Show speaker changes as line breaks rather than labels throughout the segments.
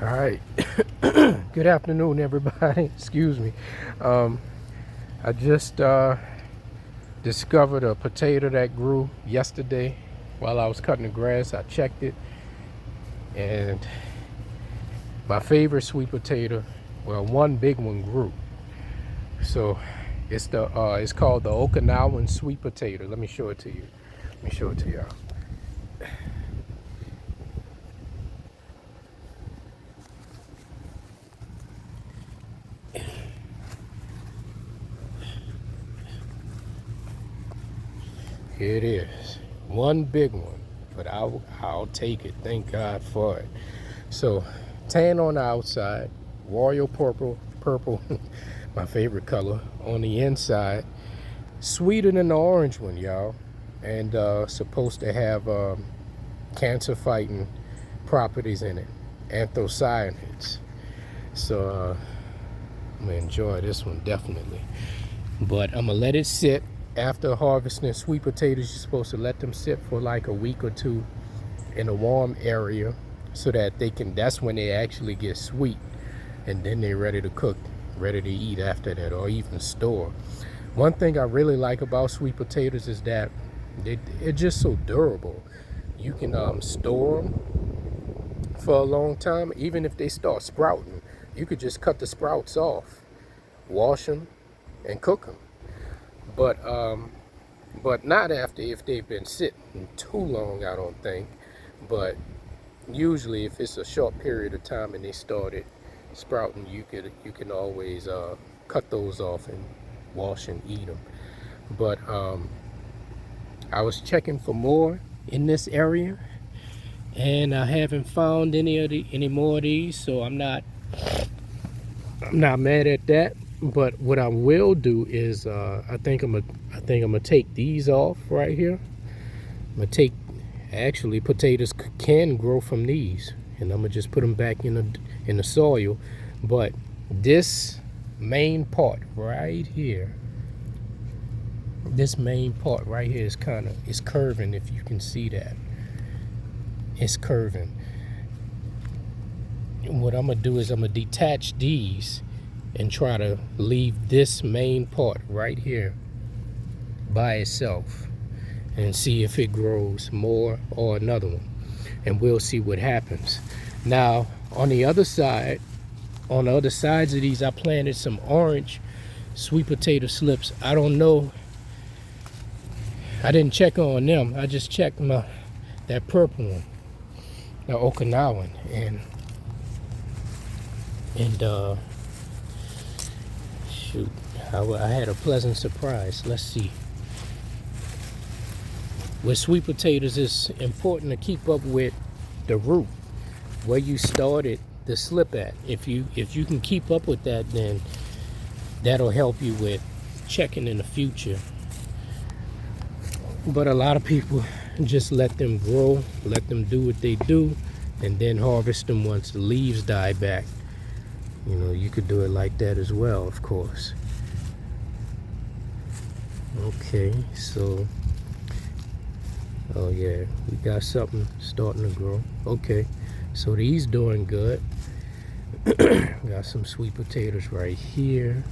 All right. Good afternoon, everybody. Excuse me. I just discovered a potato that grew yesterday while I was cutting the grass. I checked it, and my favorite sweet potato, well, one big one grew. So it's called the Okinawan sweet potato. Let me show it to you. Let me show it to y'all. Here it is. One big one, but I'll take it. Thank God for it. So, tan on the outside, royal purple, my favorite color on the inside. Sweeter than the orange one, y'all, and supposed to have cancer fighting properties in it, anthocyanins. So I'm gonna enjoy this one definitely. But I'm gonna let it sit. After harvesting sweet potatoes, you're supposed to let them sit for like a week or two in a warm area so that that's when they actually get sweet, and then they're ready to cook, ready to eat after that, or even store. One thing I really like about sweet potatoes is that they're just so durable. You can store them for a long time. Even if they start sprouting, you could just cut the sprouts off, wash them, and cook them. But not after, if they've been sitting too long, I don't think. But usually if it's a short period of time and they started sprouting, you can always cut those off and wash and eat them. But I was checking for more in this area, and I haven't found any more of these, so I'm not mad at that. But what I will do is I think I'm gonna take these off right here. I'm gonna take, actually potatoes can grow from these, and I'm gonna just put them back in the soil. But this main part right here, is is curving. If you can see that, it's curving. And what I'm gonna do is I'm gonna detach these and try to leave this main part right here by itself and see if it grows more or another one, and we'll see what happens. Now on the other side, on the other sides of these, I planted some orange sweet potato slips. I don't know, I didn't check on them. I just checked that purple one, the Okinawan, and shoot, I had a pleasant surprise. Let's see. With sweet potatoes, it's important to keep up with the root, where you started the slip at. If you can keep up with that, then that'll help you with checking in the future. But a lot of people just let them grow, let them do what they do, and then harvest them once the leaves die back. You know, you could do it like that as well, of course. Okay, so, oh yeah, we got something starting to grow. Okay, so these doing good. Got some sweet potatoes right here.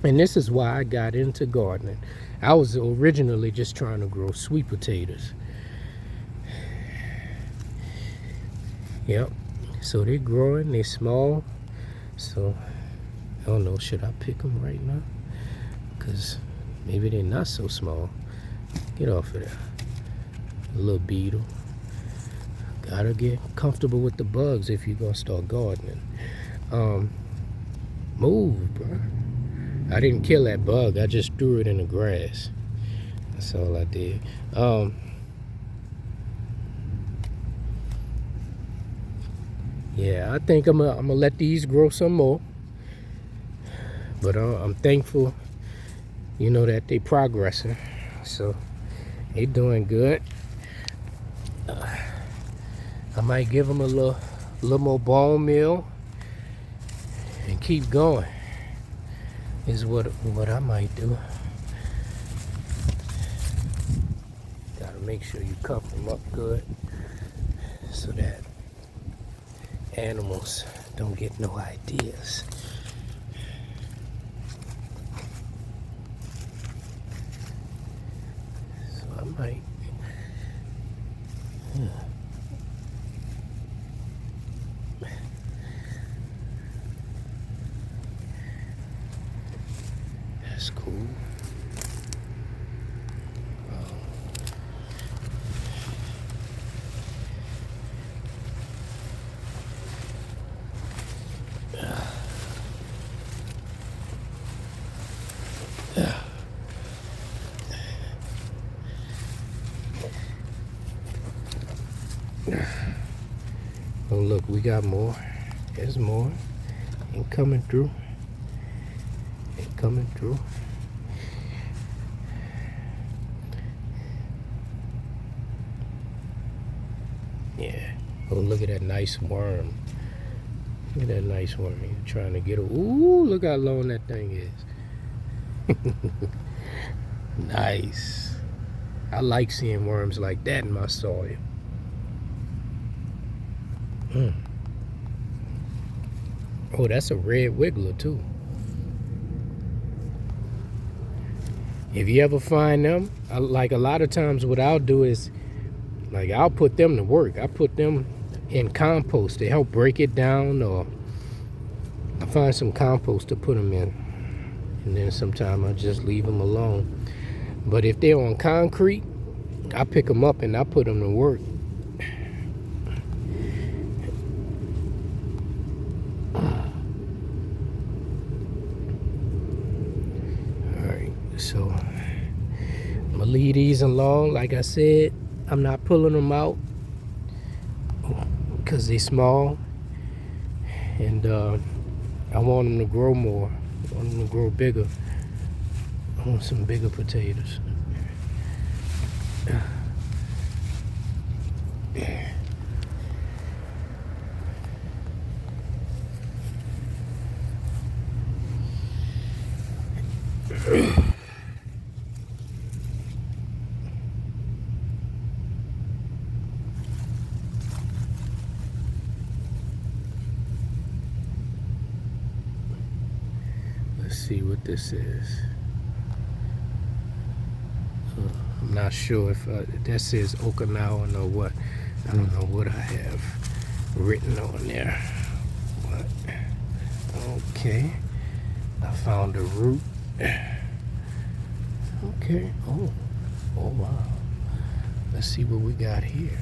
And this is why I got into gardening. I was originally just trying to grow sweet potatoes. Yep. So they're growing, they're small. So I don't know, should I pick them right now? Because maybe they're not so small. Get off of there. A little beetle. Gotta get comfortable with the bugs if you're gonna start gardening. Move, bro. I didn't kill that bug, I just threw it in the grass. That's all I did. Yeah, I think I'm gonna let these grow some more. But I'm thankful, you know, that they progressing. So they doing good. I might give them a little more bone meal and keep going. Is what I might do. Gotta make sure you cover them up good so that animals don't get no ideas. So I might. That's cool. Oh look, we got more. There's more. Ain't coming through. Ain't coming through. Yeah. Oh, look at that nice worm. Look at that nice worm. You're trying to get it. Ooh, look how long that thing is. Nice. I like seeing worms like that in my soil. Oh, that's a red wiggler too. If you ever find them, like a lot of times what I'll do is, like, I'll put them to work. I put them in compost to help break it down, or I find some compost to put them in. And then sometimes I just leave them alone. But if they're on concrete, I pick them up and I put them to work. Alright, so I'm gonna leave these alone. Like I said, I'm not pulling them out because they're small, and I want them to grow more. I want them to grow bigger. I want some bigger potatoes. Let's see what this is. I'm not sure if that says Okinawan or what. I don't know what I have written on there. But okay, I found a root. Okay. Oh wow. Let's see what we got here.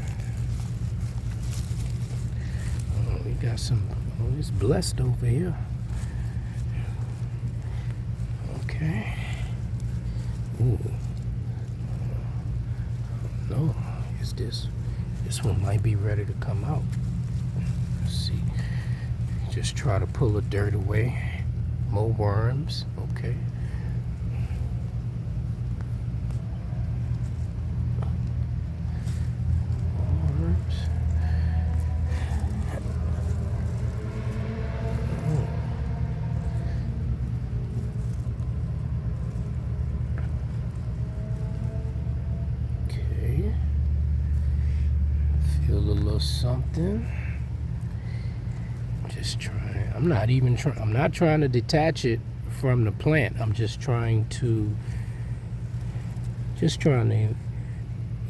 Oh, we got some. Oh, it's blessed over here. Okay. Ooh. No, is this one might be ready to come out. Let's see. Just try to pull the dirt away. More worms. Okay. Worms. Okay. Feel a little something. Just trying. I'm not trying to detach it from the plant. I'm just trying to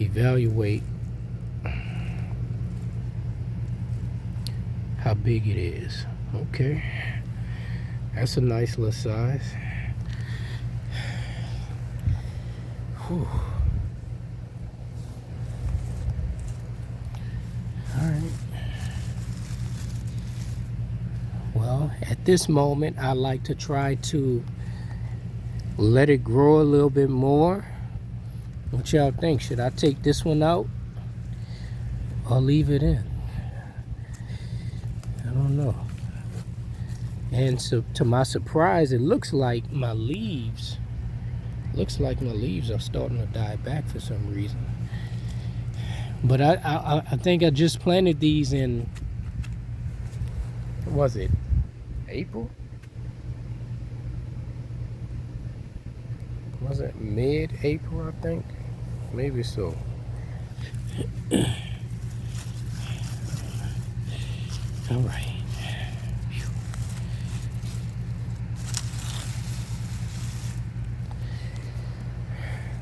evaluate how big it is. Okay. That's a nice little size. Whew. All right. Well, at this moment, I like to try to let it grow a little bit more. What y'all think? Should I take this one out or leave it in? I don't know. And so, to my surprise, it looks like my leaves are starting to die back for some reason. But I think I just planted these in, what was it, April? Was it mid-April, I think? Maybe so. All right.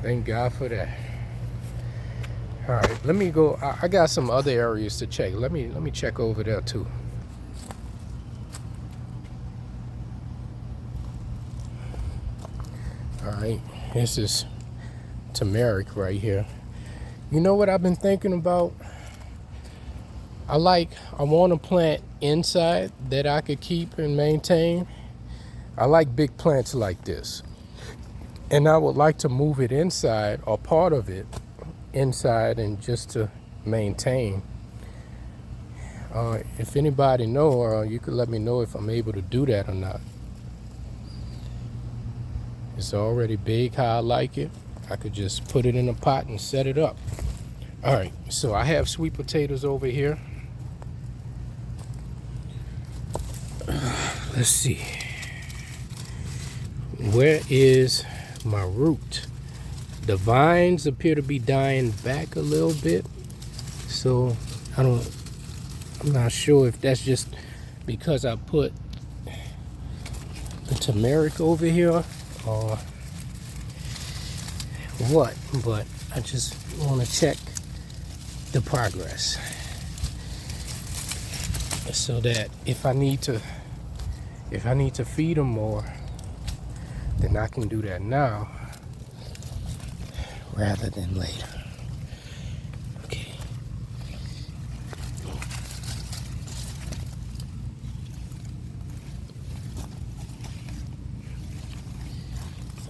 Thank God for that. All right, let me go. I got some other areas to check. Let me check over there too. All right, this is turmeric right here. You know what I've been thinking about? I want to plant inside that I could keep and maintain. I like big plants like this. And I would like to move it inside, or part of it inside, and just to maintain. If anybody know, you could let me know if I'm able to do that or not. It's already big how I like it. I could just put it in a pot and set it up. All right, so I have sweet potatoes over here. Let's see. Where is my root? The vines appear to be dying back a little bit, so I'm not sure if that's just because I put the turmeric over here or what, but I just want to check the progress so that if I need to feed them more, then I can do that now rather than later. Okay.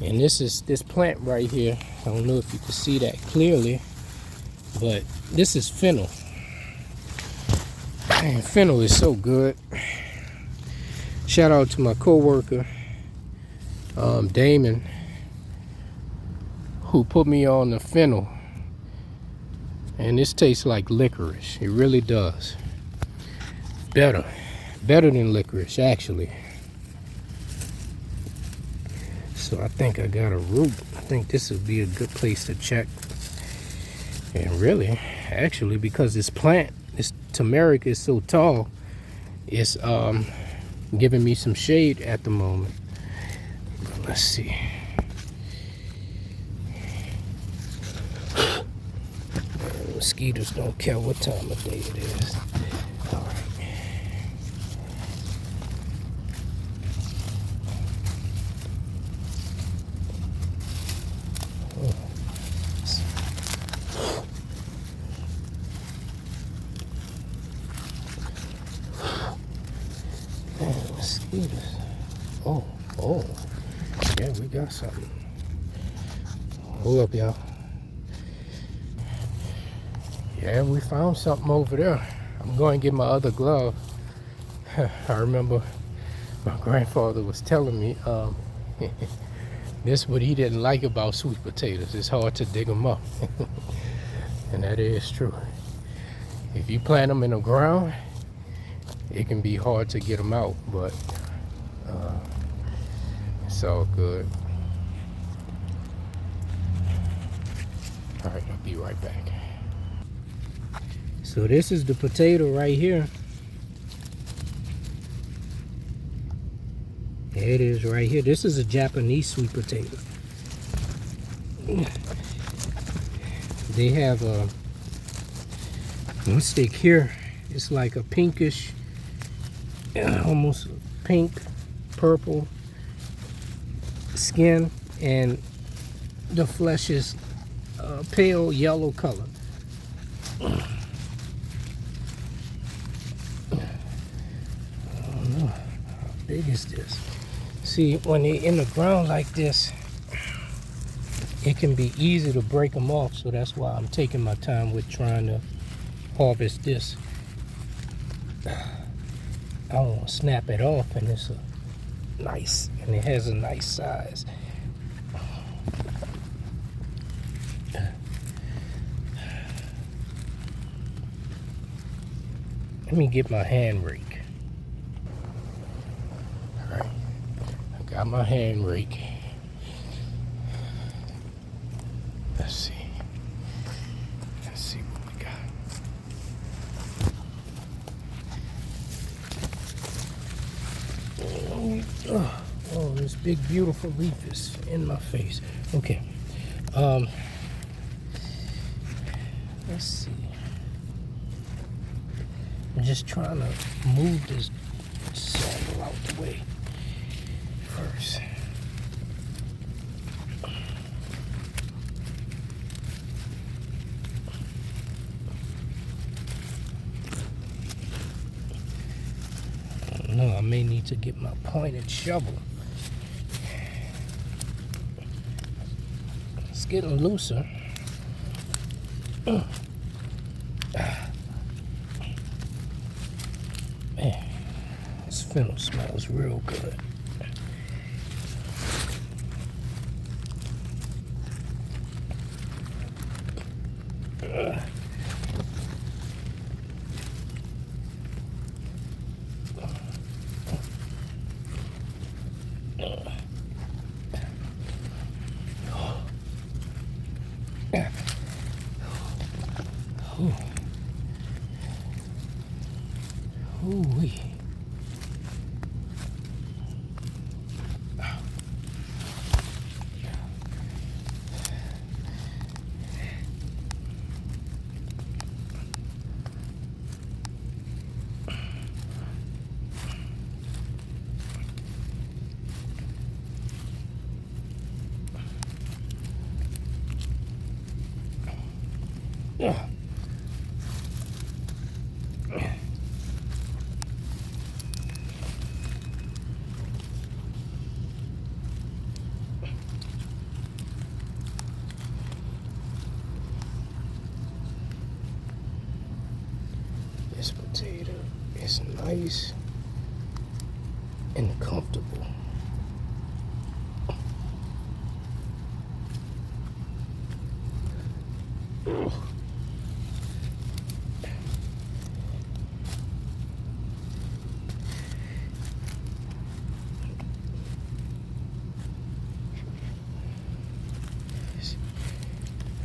And this plant right here, I don't know if you can see that clearly, but this is fennel. Man, fennel is so good. Shout out to my coworker, Damon, who put me on the fennel. And this tastes like licorice. It really does. Better than licorice, actually. So I think I got a root. I think this would be a good place to check. And really, actually, because this turmeric is so tall, it's giving me some shade at the moment. But let's see. Mosquitoes don't care what time of day it is. All right. Mosquitoes. Oh. Yeah, we got something. Hold up, y'all. Yeah, we found something over there. I'm going to get my other glove. I remember my grandfather was telling me this is what he didn't like about sweet potatoes. It's hard to dig them up. And that is true. If you plant them in the ground, it can be hard to get them out, but it's all good. All right, I'll be right back. So this is the potato right here. There it is right here. This is a Japanese sweet potato. They have one stick here. It's like a pinkish, almost pink, purple skin, and the flesh is pale yellow color. Big is this? See, when they're in the ground like this, it can be easy to break them off, so that's why I'm taking my time with trying to harvest this. I don't want to snap it off, and it's nice, and it has a nice size. Let me get my hand rake. Got my hand rake. Let's see what we got. Oh, this big beautiful leaf is in my face. Okay. Um, let's see. I'm just trying to move this saddle out the way first. I don't know, I may need to get my pointed shovel. It's getting looser. Man, this fennel smells real good. Ooh-wee. Yeah. This potato is nice and comfortable.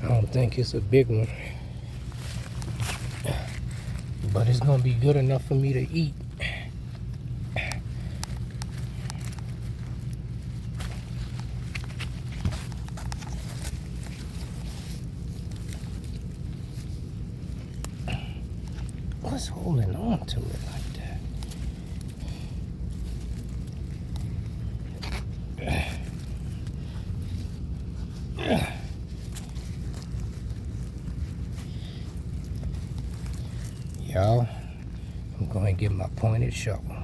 I don't think it's a big one, but it's gonna be good enough for me to eat. What's holding on to it like that? Y'all, I'm going to get my pointed shovel.